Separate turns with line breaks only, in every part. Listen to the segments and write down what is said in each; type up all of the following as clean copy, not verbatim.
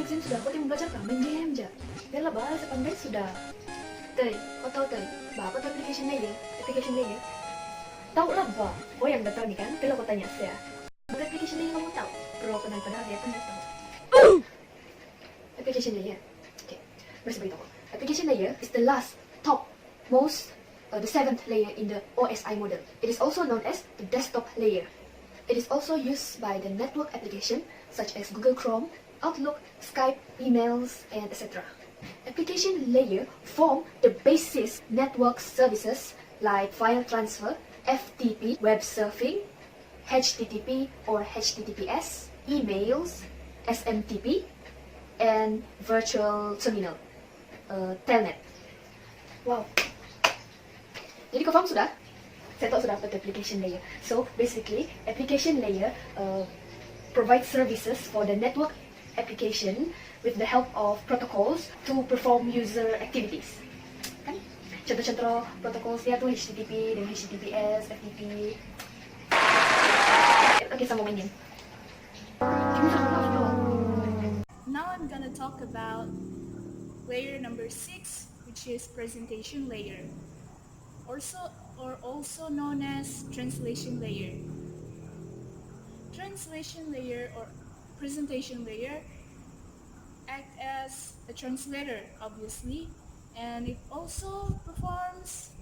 exam sudah, kau tim belajar main game aja. Bella bahas pandai sudah. Kau tahu apa tuh application layer? Tahu lah, Ba. Oh yang nggak tahu nih kan? Kalau kau tanya saya. Application layer kamu tahu? Bro, padahal dia pandai tahu. Application layer. Okay, beritahu. Application layer is the last, top, most, the seventh layer in the OSI model. It is also known as the desktop layer. It is also used by the network application such as Google Chrome, Outlook, Skype, emails, and etc. Application layer form the basis network services like file transfer, FTP, web surfing, HTTP or HTTPS, emails, SMTP, and virtual terminal, telnet. Wow. Jadi kau faham sudah? Saya tahu sudah apa itu application layer. So basically, application layer provides services for the network application with the help of protocols to perform user activities. Kan? Contoh-contoh protokolnya tuh HTTP dan HTTPS, FTP. Oke, sama main game.
Now I'm gonna talk about layer number 6, which is presentation layer, also known as translation layer. Translation layer or presentation layer act as a translator, obviously, and it also performs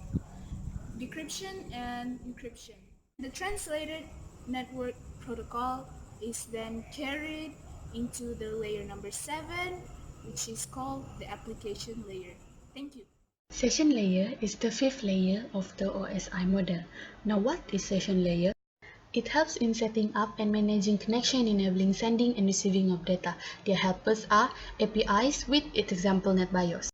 decryption and encryption. The translated network protocol is then carried into the layer number 7, which is called the application layer. Thank you.
Session layer is the fifth layer of the OSI model. Now what is session layer? It helps in setting up and managing connection, enabling sending and receiving of data. Their helpers are APIs with its example NetBIOS.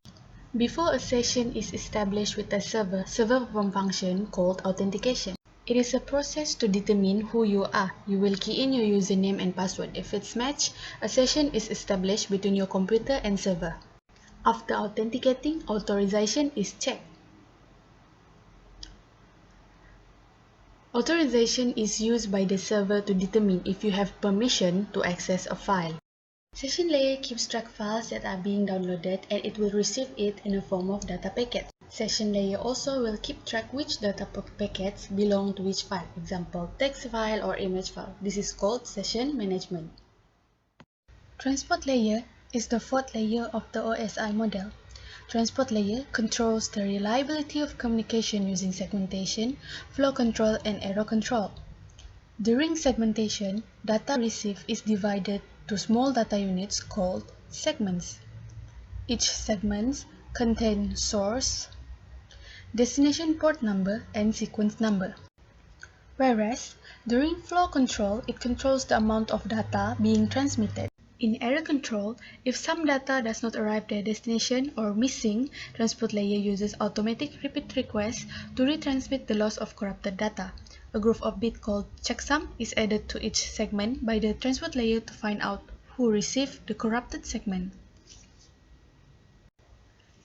Before a session is established with a server perform function called authentication. It is a process to determine who you are. You will key in your username and password. If it's matched, a session is established between your computer and server. After authenticating, authorization is checked. Authorization is used by the server to determine if you have permission to access a file. Session layer keeps track files that are being downloaded and it will receive it in a form of data packet. Session layer also will keep track which data packets belong to which file, example text file or image file. This is called session management. Transport layer is the fourth layer of the OSI model. Transport layer controls the reliability of communication using segmentation, flow control, and error control. During segmentation, data received is divided to small data units called segments. Each segment contains source, destination port number, and sequence number. Whereas, during flow control, it controls the amount of data being transmitted. In error control, if some data does not arrive at their destination or missing, transport layer uses automatic repeat requests to retransmit the loss of corrupted data. A group of bits called checksum is added to each segment by the transport layer to find out who received the corrupted segment.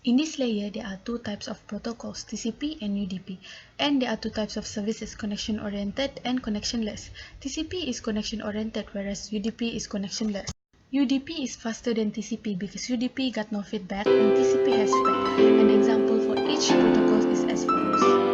In this layer, there are two types of protocols, TCP and UDP, and there are two types of services, connection-oriented and connectionless. TCP is connection-oriented, whereas UDP is connectionless. UDP is faster than TCP because UDP got no feedback and TCP has feedback. An example for each protocol is as follows.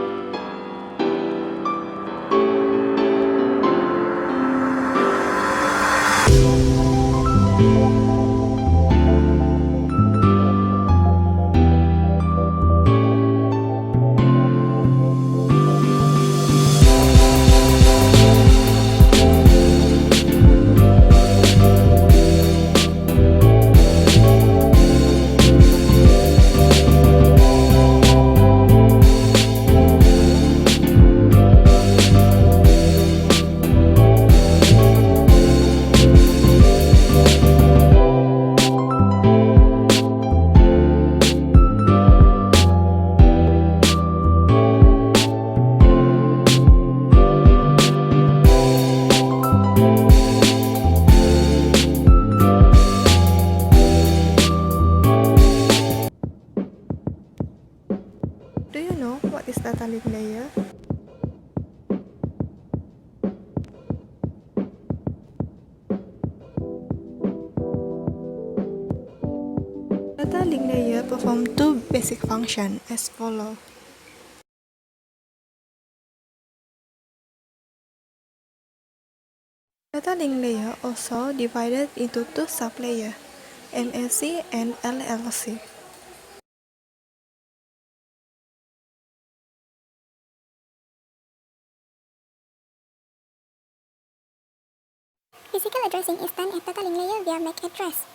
data link layer performs two basic functions as follows. Data link layer also divided into two sublayers, MLC and LLC.
Physical addressing is done at data link layer via MAC address.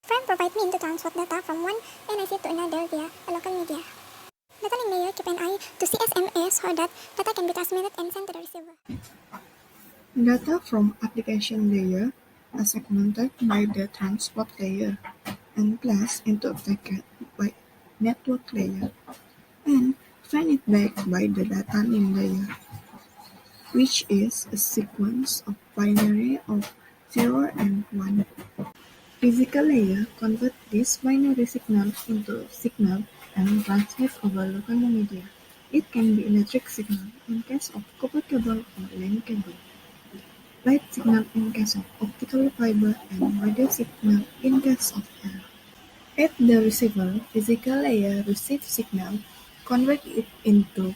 Frame provide mean to transfer data from one NIC to another via a local media. Data link layer keep an eye to CSMA so that data can be transmitted and sent to the receiver.
Data from application layer are segmented by the transport layer and placed into a packet by network layer and fed it back by the data link layer, which is a sequence of binary of 0 and 1. Physical layer convert this binary signal into signal and transmit over local media. It can be electric signal in case of copper cable or LAN cable, light signal in case of optical fiber, and radio signal in case of air. At the receiver, physical layer receives signal, convert it into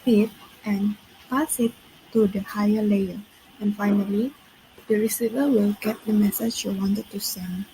bit, and pass it to the higher layer. And finally, the receiver will get the message you wanted to send.